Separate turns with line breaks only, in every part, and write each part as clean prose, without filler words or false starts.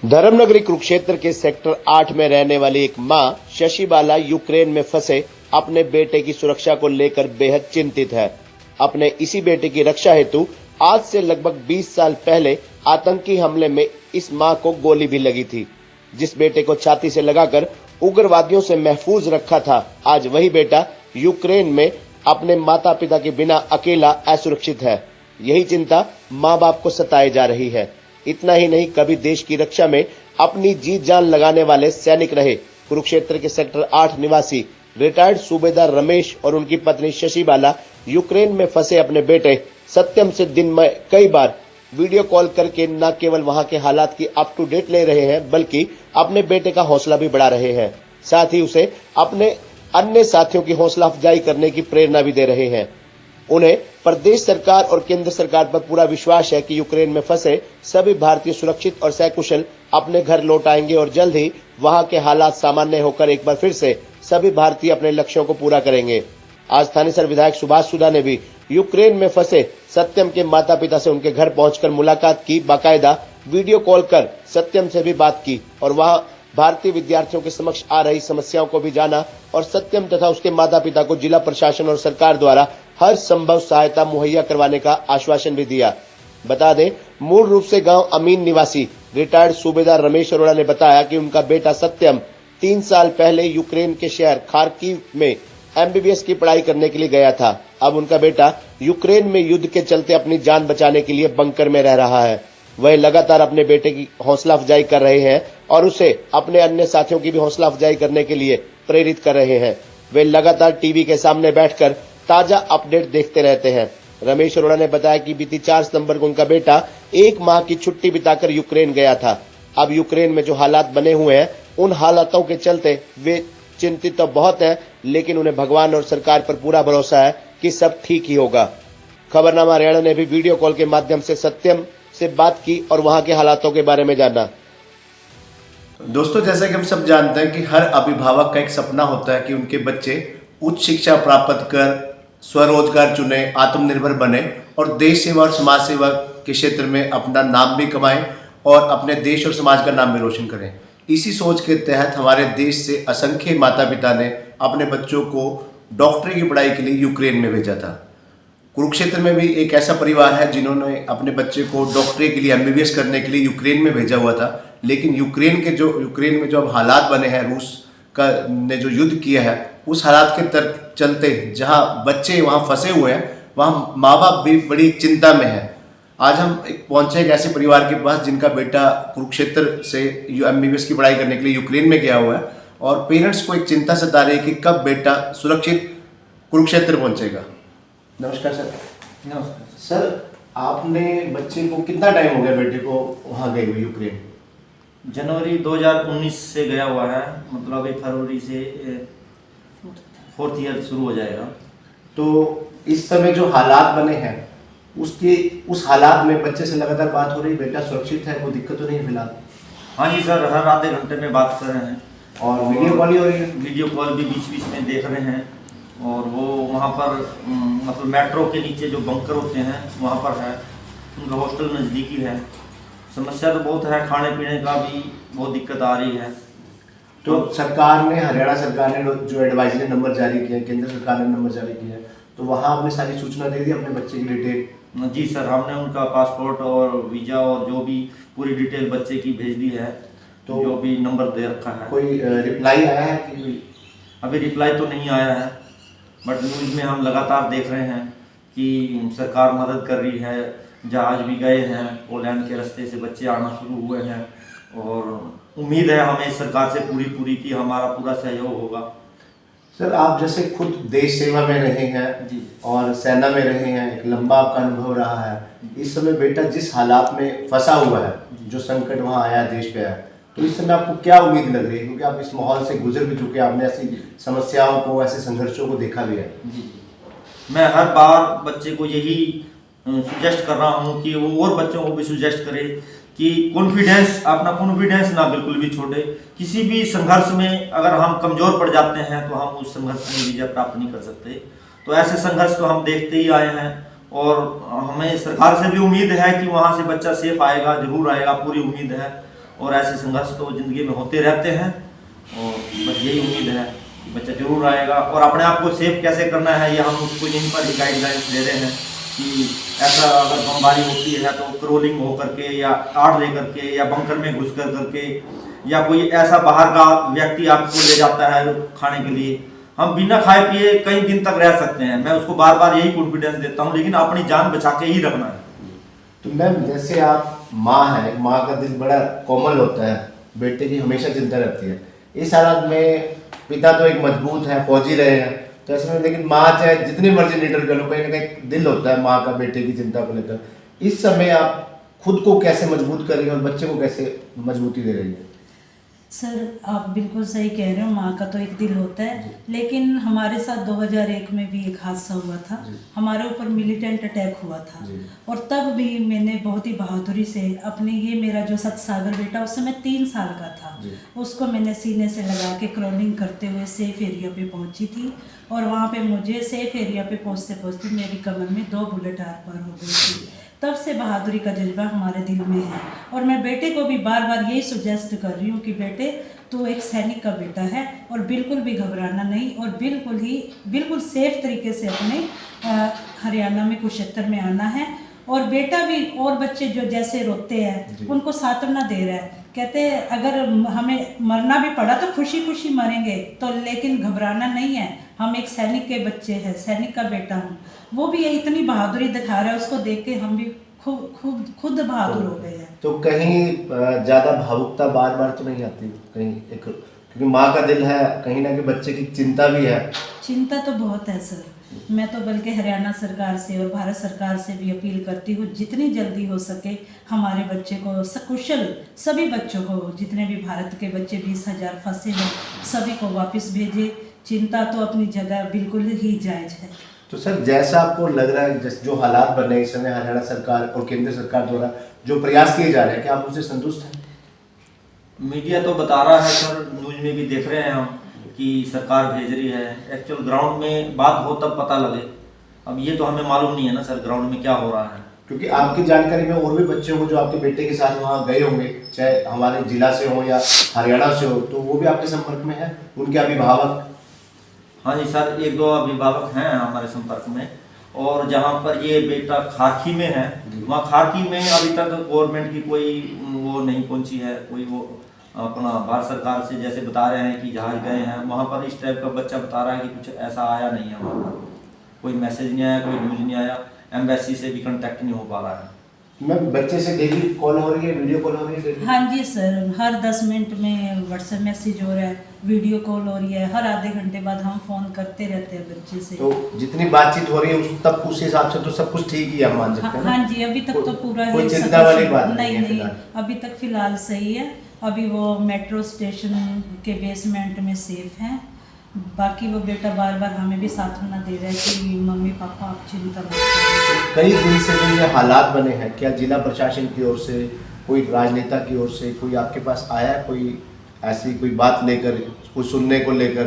धर्मनगरी कुरुक्षेत्र के सेक्टर 8 में रहने वाली एक मां शशि बाला यूक्रेन में फंसे अपने बेटे की सुरक्षा को लेकर बेहद चिंतित है। अपने इसी बेटे की रक्षा हेतु आज से लगभग 20 साल पहले आतंकी हमले में इस मां को गोली भी लगी थी। जिस बेटे को छाती से लगाकर उग्रवादियों से महफूज रखा था, आज वही बेटा यूक्रेन में अपने माता पिता के बिना अकेला असुरक्षित है। यही चिंता माँ बाप को सताए जा रही है। इतना ही नहीं, कभी देश की रक्षा में अपनी जी जान लगाने वाले सैनिक रहे कुरुक्षेत्र के सेक्टर 8 निवासी रिटायर्ड सूबेदार रमेश और उनकी पत्नी शशि बाला यूक्रेन में फंसे अपने बेटे सत्यम से दिन में कई बार वीडियो कॉल करके न केवल वहां के हालात की अप टू डेट ले रहे हैं, बल्कि अपने बेटे का हौसला भी बढ़ा रहे हैं। साथ ही उसे अपने अन्य साथियों की हौसला अफजाई करने की प्रेरणा भी दे रहे हैं। उन्हें प्रदेश सरकार और केंद्र सरकार पर पूरा विश्वास है कि यूक्रेन में फंसे सभी भारतीय सुरक्षित और सकुशल अपने घर लौट आएंगे और जल्द ही वहां के हालात सामान्य होकर एक बार फिर से सभी भारतीय अपने लक्ष्यों को पूरा करेंगे। आज स्थानीय विधायक सुभाष सुधा ने भी यूक्रेन में फंसे सत्यम के माता पिता से उनके घर पहुंचकर मुलाकात की, बाकायदा वीडियो कॉल कर सत्यम से भी बात की और वहां भारतीय विद्यार्थियों के समक्ष आ रही समस्याओं को भी जाना और सत्यम तथा उसके माता पिता को जिला प्रशासन और सरकार द्वारा हर संभव सहायता मुहैया करवाने का आश्वासन भी दिया। बता दें, मूल रूप से गांव अमीन निवासी रिटायर्ड सूबेदार रमेश अरोड़ा ने बताया कि उनका बेटा सत्यम 3 साल पहले यूक्रेन के शहर खार्किव में एमबीबीएस की पढ़ाई करने के लिए गया था। अब उनका बेटा यूक्रेन में युद्ध के चलते अपनी जान बचाने के लिए बंकर में रह रहा है। वह लगातार अपने बेटे की हौसला अफजाई कर रहे हैं और उसे अपने अन्य साथियों की भी हौसला अफजाई करने के लिए प्रेरित कर रहे हैं। वे लगातार टीवी के सामने बैठकर ताजा अपडेट देखते रहते हैं। रमेश अरोड़ा ने बताया कि बीती 4 सितंबर को उनका बेटा 1 माह की छुट्टी बिताकर यूक्रेन गया था। अब यूक्रेन में जो हालात बने हुए हैं, उन हालातों के चलते वे चिंतित तो बहुत है, लेकिन उन्हें भगवान और सरकार पर पूरा भरोसा है कि सब ठीक ही होगा। खबरनामा हरियाणा ने भी वीडियो कॉल के माध्यम से सत्यम से बात की और वहां के हालातों के बारे में जाना।
दोस्तों, जैसा कि हम सब जानते हैं कि हर अभिभावक का एक सपना होता है कि उनके बच्चे उच्च शिक्षा प्राप्त कर स्वरोजगार चुने, आत्मनिर्भर बने और देश सेवा और समाज सेवा के क्षेत्र में अपना नाम भी कमाएं और अपने देश और समाज का नाम भी रोशन करें। इसी सोच के तहत हमारे देश से असंख्य माता पिता ने अपने बच्चों को डॉक्टरी की पढ़ाई के लिए यूक्रेन में भेजा था। कुरुक्षेत्र में भी एक ऐसा परिवार है जिन्होंने अपने बच्चे को डॉक्टरी के लिए एमबीबीएस करने के लिए यूक्रेन में भेजा हुआ था। लेकिन यूक्रेन में जो अब हालात बने हैं, रूस का ने जो युद्ध किया है, उस हालात के चलते जहां बच्चे वहां फंसे हुए हैं, वहां माँ बाप भी बड़ी चिंता में है। आज हम पहुंचे एक ऐसे परिवार के पास जिनका बेटा कुरुक्षेत्र से एमबीबीएस की पढ़ाई करने के लिए यूक्रेन में गया हुआ है और पेरेंट्स को एक चिंता सता रही है कि कब बेटा सुरक्षित कुरुक्षेत्र पहुंचेगा। नमस्कार सर।
नमस्कार
सर, आपने बच्चे को कितना टाइम हो गया बेटे को वहाँ गए हुए यूक्रेन?
जनवरी 2019 से गया हुआ है, मतलब अभी फरवरी से 4th ईयर शुरू हो जाएगा।
तो इस समय जो हालात बने हैं उस हालात में बच्चे से लगातार बात हो रही, बेटा सुरक्षित है, कोई दिक्कत तो नहीं फिलहाल?
हाँ जी सर, हर आधे घंटे में बात कर रहे हैं
और वीडियो कॉल ही हो रही है?
वीडियो कॉल भी बीच बीच में देख रहे हैं और वो वहाँ पर मतलब मेट्रो के नीचे जो बंकर होते हैं वहाँ पर है, उनका हॉस्टल नज़दीकी है। समस्या तो बहुत है, खाने पीने का भी बहुत दिक्कत आ रही है।
तो सरकार ने, हरियाणा सरकार ने जो एडवाइजरी नंबर जारी किया, केंद्र सरकार ने नंबर जारी किया, तो वहाँ आपने सारी सूचना दे दी अपने बच्चे की डिटेल?
जी सर, हमने उनका पासपोर्ट और वीज़ा और जो भी पूरी डिटेल बच्चे की भेज दी है, तो जो भी नंबर दे रखा है।
कोई रिप्लाई आया है कि?
अभी रिप्लाई तो नहीं आया है, बट न्यूज़ में हम लगातार देख रहे हैं कि सरकार मदद कर रही है। जहाज भी गए हैं, पोलैंड के रास्ते से बच्चे आना शुरू हुए हैं और उम्मीद है हमें सरकार से पूरी कि हमारा पूरा सहयोग होगा।
सर, आप जैसे खुद देश सेवा में रहे हैं
जी
और सेना में रहे हैं, एक लंबा आपका अनुभव रहा है। इस समय बेटा जिस हालात में फंसा हुआ है, जो संकट वहाँ आया, देश पे आया, तो इस समय आपको क्या उम्मीद लग रही है? क्योंकि आप इस माहौल से गुजर भी चुके हैं, आपने ऐसी समस्याओं को, ऐसे संघर्षों को देखा भी है।
जी, मैं हर बार बच्चे को यही सुजेस्ट कर रहा हूँ कि वो और बच्चों को भी सुजेस्ट करे कि अपना कॉन्फिडेंस ना बिल्कुल भी छोड़े। किसी भी संघर्ष में अगर हम कमज़ोर पड़ जाते हैं तो हम उस संघर्ष में विजय प्राप्त नहीं कर सकते। तो ऐसे संघर्ष तो हम देखते ही आए हैं और हमें सरकार से भी उम्मीद है कि वहाँ से बच्चा सेफ आएगा, जरूर आएगा, पूरी उम्मीद है। और ऐसे संघर्ष तो ज़िंदगी में होते रहते हैं। और बस यही उम्मीद है कि बच्चा जरूर आएगा। और अपने आप को सेफ कैसे करना है ये हम उसको यहीं पर ही गाइडलाइंस दे रहे हैं कि ऐसा अगर बमबारी होती है तो क्रोलिंग हो करके या आड़ ले करके या बंकर में घुस कर करके, या कोई ऐसा बाहर का व्यक्ति आपको ले जाता है खाने के लिए, हम बिना खाए पिए कई दिन तक रह सकते हैं। मैं उसको बार बार यही कॉन्फिडेंस देता हूँ, लेकिन अपनी जान बचा के ही रखना है।
तो मैम जैसे आप माँ हैं, माँ का दिल बड़ा कोमल होता है, बेटे की हमेशा चिंता रहती है। इस हालत में पिता तो एक मजबूत है, फौजी रहे हैं, तो ऐसे में लेकिन माँ चाहे जितनी मर्जी लीडर कर लो, कहीं ना कहीं दिल होता है माँ का बेटे की चिंता को लेकर। इस समय आप खुद को कैसे मजबूत कर रही हैं और बच्चे को कैसे मजबूती दे रही है?
सर आप बिल्कुल सही कह रहे हो, माँ का तो एक दिल होता है, लेकिन हमारे साथ 2001 में भी एक हादसा हुआ था। हमारे ऊपर मिलिटेंट अटैक हुआ था और तब भी मैंने बहुत ही बहादुरी से अपने, ये मेरा जो सतसागर बेटा उस समय 3 साल का था, उसको मैंने सीने से लगा के क्रॉलिंग करते हुए सेफ एरिया पे पहुंची थी। और वहाँ पे मुझे सेफ एरिया पे पहुँचते पहुँचते मेरी कमर में 2 बुलेट आर पार हो गई थी। तब से बहादुरी का जज्बा हमारे दिल में है और मैं बेटे को भी बार बार यही सुजेस्ट कर रही हूँ कि बेटे तू एक सैनिक का बेटा है और बिल्कुल भी घबराना नहीं और बिल्कुल सेफ तरीके से अपने हरियाणा में कुरुक्षेत्र में आना है। और बेटा भी और बच्चे जो जैसे रोते हैं उनको सांत्वना दे रहा है, कहते हैं अगर हमें मरना भी पड़ा तो खुशी खुशी मरेंगे, तो लेकिन घबराना नहीं है, हम एक सैनिक के बच्चे हैं, सैनिक का बेटा हूँ। वो भी ये इतनी बहादुरी दिखा रहा है, उसको देख के हम भी खुद बहादुर हो गए हैं।
तो कहीं ज़्यादा भावुकता बार बार तो नहीं आती कहीं, एक क्योंकि माँ का दिल है, कहीं ना कहीं बच्चे की चिंता भी है।
चिंता तो बहुत है सर, मैं तो बल्कि हरियाणा सरकार से और भारत सरकार से भी अपील करती हूँ जितनी जल्दी हो सके हमारे बच्चे को सकुशल, सभी बच्चों को, जितने भी भारत के बच्चे 20,000 फंसे हैं सभी को वापस भेजे। चिंता तो अपनी जगह बिल्कुल ही जायज़ है।
तो सर जैसा आपको लग रहा है, जो हालात बन रहे हैं इस समय हरियाणा सरकार और केंद्र सरकार द्वारा जो प्रयास किए जा रहे हैं, क्या आप उससे संतुष्ट हैं?
मीडिया तो बता रहा है सर, न्यूज में भी देख रहे हैं हम कि सरकार भेज रही है। एक्चुअल ग्राउंड में बात हो तब पता लगे, अब ये तो हमें मालूम नहीं है ना सर ग्राउंड में क्या हो रहा है।
क्योंकि आपकी जानकारी में और भी बच्चे होंगे जो आपके बेटे के साथ वहाँ गए होंगे, चाहे हमारे जिला से हो या हरियाणा से हो, तो वो भी आपके संपर्क में है, उनके अभिभावक?
हाँ जी सर, 1-2 अभिभावक हैं हमारे संपर्क में। और जहाँ पर ये बेटा खारकी में है, वहाँ खारकी में अभी तक गवर्नमेंट की कोई वो नहीं पहुँची है, कोई वो अपना भारत सरकार से जैसे बता रहे हैं कि जहाज गए हैं, वहाँ पर इस टाइप का बच्चा बता रहा है कि कुछ ऐसा आया नहीं है, वहाँ पर कोई मैसेज नहीं आया, कोई न्यूज़ नहीं आया, एम्बेसी से भी कांटेक्ट नहीं हो पा रहा है।
मैम बच्चे से डेली कॉल हो रही है, वीडियो कॉल हो रही है?
हाँ जी सर, हर 10 मिनट में व्हाट्सएप मैसेज हो रहा है, वीडियो कॉल हो रही है, हर आधे घंटे बाद हम फ़ोन करते रहते हैं बच्चे से।
तो जितनी बातचीत हो रही है तब उस हिसाब से तो सब कुछ ठीक ही है, मान सकते हैं?
हाँ जी, अभी तक तो पूरा
कोई चिंता वाली बात
नहीं, अभी तक फिलहाल सही है। अभी वो मेट्रो स्टेशन के बेसमेंट में सेफ हैं। बाकी वो बेटा बार बार हमें भी सांत्वना दे रहा है कि मम्मी पापा आप चिंता मत करिए।
कई दिन से जो ये हालात बने हैं, क्या जिला प्रशासन की ओर से, कोई राजनेता की ओर से कोई आपके पास आया, कोई ऐसी कोई बात लेकर, कुछ सुनने को लेकर,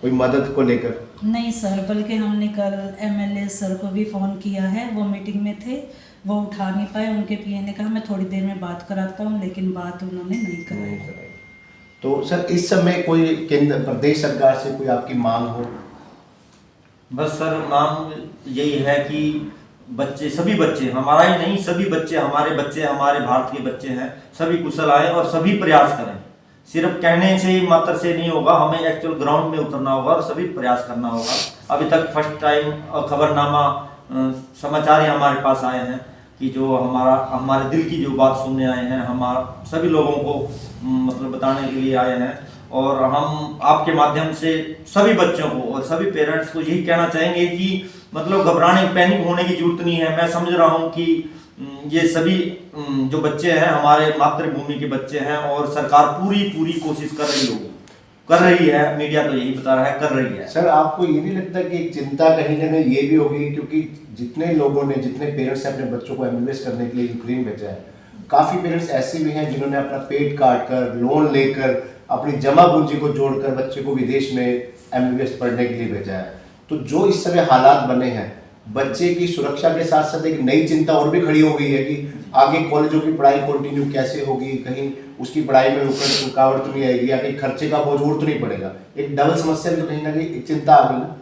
कोई मदद को लेकर?
नहीं सर, बल्कि हमने कल MLA सर को भी फ़ोन किया है, वो मीटिंग में थे, वो उठा नहीं पाए। उनके PA ने कहा मैं थोड़ी देर में बात कराता हूँ, लेकिन बात उन्होंने नहीं कराई।
तो सर इस समय कोई केंद्र प्रदेश सरकार से कोई आपकी मांग हो?
बस सर मांग यही है कि बच्चे, सभी बच्चे, हमारा ही नहीं, सभी बच्चे, हमारे बच्चे, हमारे भारत के बच्चे हैं, सभी कुशल आए और सभी प्रयास करें। सिर्फ कहने से ही मात्र से नहीं होगा, हमें एक्चुअल ग्राउंड में उतरना होगा और सभी प्रयास करना होगा। अभी तक फर्स्ट टाइम खबरनामा समाचार ही हमारे पास आए हैं कि जो हमारे दिल की जो बात सुनने आए हैं, हमारे सभी लोगों को मतलब बताने के लिए आए हैं। और हम आपके माध्यम से सभी बच्चों को और सभी पेरेंट्स को यही कहना चाहेंगे कि मतलब घबराने, पैनिक होने की जरूरत नहीं है। मैं समझ रहा हूँ कि ये सभी जो बच्चे हैं हमारे मातृभूमि के बच्चे हैं और सरकार पूरी कोशिश कर रही है, मीडिया तो यही बता रहा है, कर रही है।
सर आपको ये नहीं लगता कि चिंता कहीं ना कहीं ये भी होगी, क्योंकि जितने लोगों ने, जितने पेरेंट्स अपने बच्चों को MBBS करने के लिए यूक्रेन भेजा है, काफ़ी पेरेंट्स ऐसे भी हैं जिन्होंने अपना पेट काट कर, लोन लेकर, अपनी जमा पूंजी को जोड़कर बच्चे को विदेश में MBBS पढ़ने के लिए भेजा है। तो जो इस समय हालात बने हैं, बच्चे की सुरक्षा के साथ साथ एक नई चिंता और भी खड़ी हो गई है कि आगे कॉलेजों की पढ़ाई कंटिन्यू कैसे होगी, कहीं उसकी पढ़ाई में रुकावट तो नहीं आएगी या कहीं खर्चे का बोझ और तो नहीं पड़ेगा। एक डबल समस्या भी तो कहीं ना कहीं एक चिंता आ गई ना।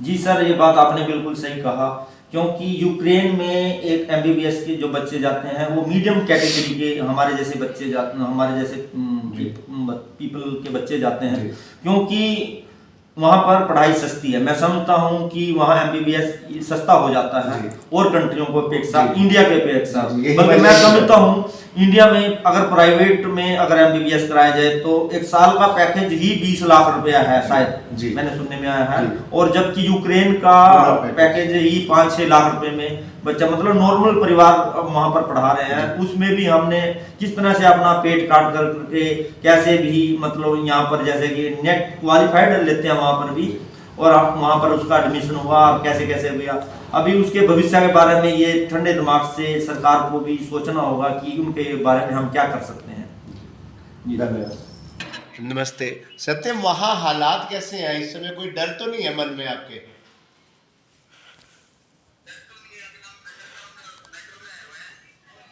जी सर, ये बात आपने बिल्कुल सही कहा, क्योंकि यूक्रेन में एक एमबीबीएस के जो बच्चे जाते हैं वो मीडियम कैटेगरी के हमारे जैसे बच्चे जाते हैं, हमारे जैसे पीपल के बच्चे जाते हैं, क्योंकि वहाँ पर पढ़ाई सस्ती है। मैं समझता हूँ कि वहाँ एमबीबीएस सस्ता हो जाता है और कंट्रियों को अपेक्षा, इंडिया के अपेक्षा। बल्कि मैं समझता हूँ इंडिया में अगर प्राइवेट में अगर एमबीबीएस कराया जाए तो एक साल का पैकेज ही 20 लाख रुपया है शायद, मैंने सुनने में आया है। और जबकि यूक्रेन का पैकेज ही 5-6 लाख रुपए में बच्चा, मतलब नॉर्मल परिवार वहां पर पढ़ा रहे हैं। उसमें भी हमने किस तरह से अपना पेट काट करके कैसे भी, मतलब यहाँ पर जैसे कि नेट क्वालिफाइड लेते हैं वहां पर भी, और वहां पर उसका एडमिशन हुआ, कैसे कैसे हुआ। अभी उसके भविष्य के बारे में ये ठंडे दिमाग से सरकार को भी सोचना होगा कि उनके बारे में हम क्या कर सकते हैं।
नमस्ते सत्यम, वहाँ हालात कैसे हैं इस समय? कोई डर तो नहीं है मन में आपके?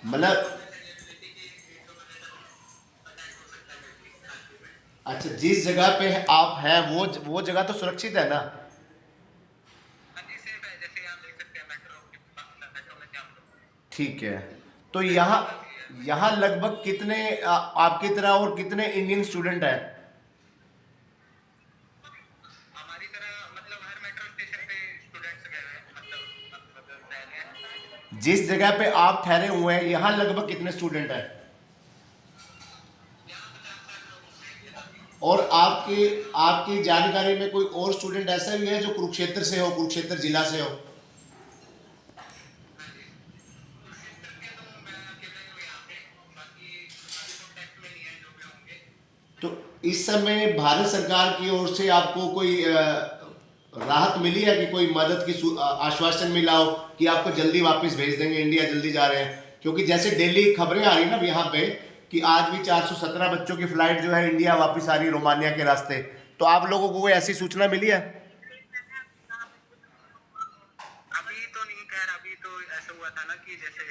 मतलब अच्छा, जिस जगह पे आप हैं वो जगह तो सुरक्षित है ना? ठीक है, तो यहाँ लगभग कितने आपकी तरह और कितने इंडियन स्टूडेंट हैं?
हमारी तरह मतलब हर मेट्रो स्टेशन पे स्टूडेंट्स गए हैं, मतलब
जिस जगह पे आप ठहरे हुए हैं यहाँ लगभग कितने स्टूडेंट हैं? और आपकी जानकारी में कोई और स्टूडेंट ऐसा भी है जो कुरुक्षेत्र से हो, कुरुक्षेत्र जिला से हो? तो इस समय भारत सरकार की ओर से आपको कोई राहत मिली है कि कोई मदद की आश्वासन मिला हो कि आपको जल्दी वापस भेज देंगे, इंडिया जल्दी जा रहे हैं? क्योंकि जैसे डेली खबरें आ रही है ना यहाँ पे कि आज भी 417 बच्चों की फ्लाइट जो है इंडिया वापस आ रही है रोमानिया के रास्ते, तो आप लोगों को कोई ऐसी सूचना मिली है?
अभी तो नहीं, खैर अभी तो ऐसा हुआ था ना कि जैसे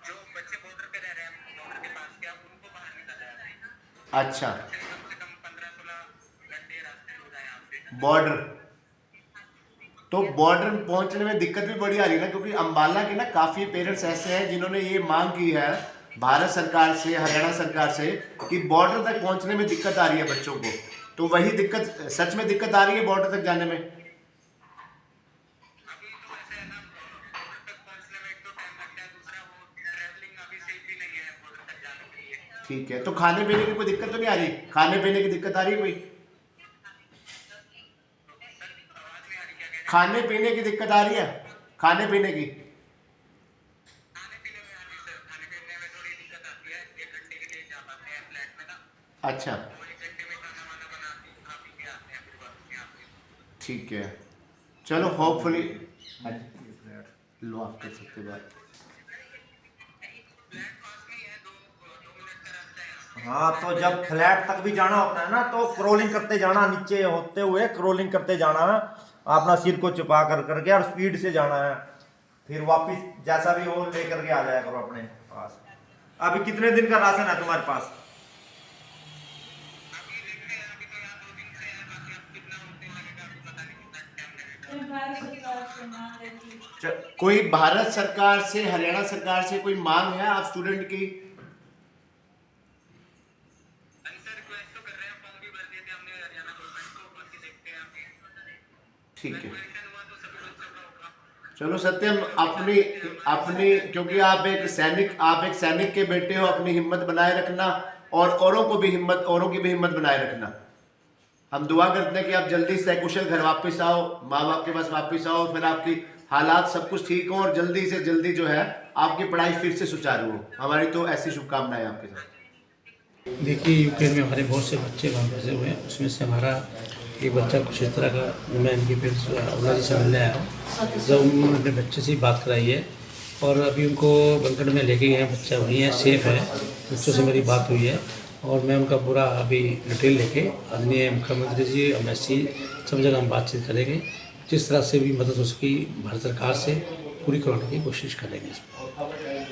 जो बच्चे बॉर्डर पे रह रहे हैं, बॉर्डर के पास के, उनको बाहर निकाला है।
अच्छा,
कम से कम 15-16 घंटे रास्ते हो गए यहाँ से
बॉर्डर, तो बॉर्डर पहुंचने में दिक्कत भी बड़ी आ रही है ना, क्योंकि अंबाला के ना काफी पेरेंट्स ऐसे हैं जिन्होंने ये मांग की है भारत सरकार से, हरियाणा सरकार से कि बॉर्डर तक पहुंचने में दिक्कत आ रही है बच्चों को। तो वही दिक्कत, सच में दिक्कत आ रही है बॉर्डर तक जाने में?
अभी तो ऐसे है ना, बॉर्डर तक पहुंचने में एक तो टाइम लगता है, दूसरा वो ट्रैवलिंग अभी सेफ भी नहीं है बॉर्डर तक जाने के लिए।
ठीक है, तो खाने पीने की कोई दिक्कत तो नहीं आ रही? खाने पीने की दिक्कत आ रही है कोई? खाने पीने की दिक्कत आ रही है? खाने पीने की अच्छा, ठीक है, चलो होपफुली लो आप कर सकते बात।
हाँ, तो जब फ्लैट तक भी जाना होता है ना तो क्रॉलिंग करते जाना, नीचे होते हुए क्रॉलिंग करते जाना है, अपना सिर को छुपा कर करके, और स्पीड से जाना है, फिर वापस जैसा भी हो लेकर के आ जाया करो अपने पास। अभी कितने दिन का राशन है तुम्हारे पास?
कोई भारत सरकार से, हरियाणा सरकार से कोई मांग है आप स्टूडेंट की? ठीक है, चलो सत्यम, अपनी क्योंकि आप एक सैनिक के बेटे हो, अपनी हिम्मत बनाए रखना और औरों की भी हिम्मत बनाए रखना। हम दुआ करते हैं कि आप जल्दी से कुशल घर वापस आओ, माँ बाप के पास वापस आओ, फिर आपकी हालात सब कुछ ठीक हो और जल्दी से जल्दी जो है आपकी पढ़ाई फिर से सुचारू हो। हमारी तो ऐसी शुभकामनाएं आपके साथ।
देखिए, यूक्रेन में हमारे बहुत से बच्चे वहाँ फंसे हुए हैं, उसमें से हमारा एक बच्चा कुछ इस तरह का, मैं इनके फिर ओला जी से मिलने आया हूँ, जब उन्होंने अपने बच्चे से बात कराई है और अभी उनको बंकट में लेके गए हैं, बच्चा वहीं है, सेफ है। बच्चों से मेरी बात हुई है और मैं उनका पूरा अभी डिटेल लेके आदरणीय मुख्यमंत्री जी, एमएससी सब जगह हम बातचीत करेंगे जिस तरह से भी मदद हो सकी भारत सरकार से पूरी करवाने की कोशिश करेंगे इसमें।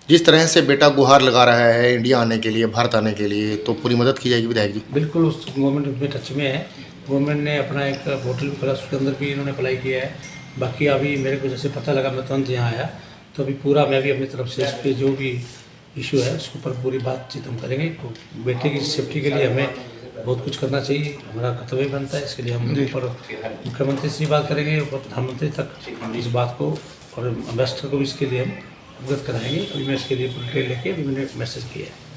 जिस तरह से बेटा गुहार लगा रहा है इंडिया आने के लिए, भारत आने के लिए, तो पूरी मदद की जाएगी विधायक जी?
बिल्कुल, उस गवर्नमेंट में टच में है। गवर्नमेंट ने अपना एक पोर्टल भी खोला, उसके अंदर भी इन्होंने अप्लाई किया है। बाकी अभी मेरे को जैसे पता लगा, मैं तुरंत यहाँ आया, तो अभी पूरा मैं भी अपनी तरफ से इस पर जो भी इशू है उसके ऊपर पूरी बातचीत हम करेंगे। तो बेटे की सेफ्टी के लिए हमें बहुत कुछ करना चाहिए, हमारा कर्तव्य बनता है। इसके लिए हम ऊपर मुख्यमंत्री से बात करेंगे, ऊपर प्रधानमंत्री तक इस बात को, और एम्बेसडर को भी इसके लिए हम अवगत कराएंगे। अभी मैं इसके लिए डिटेल लेके अभी मैंने मैसेज किया है।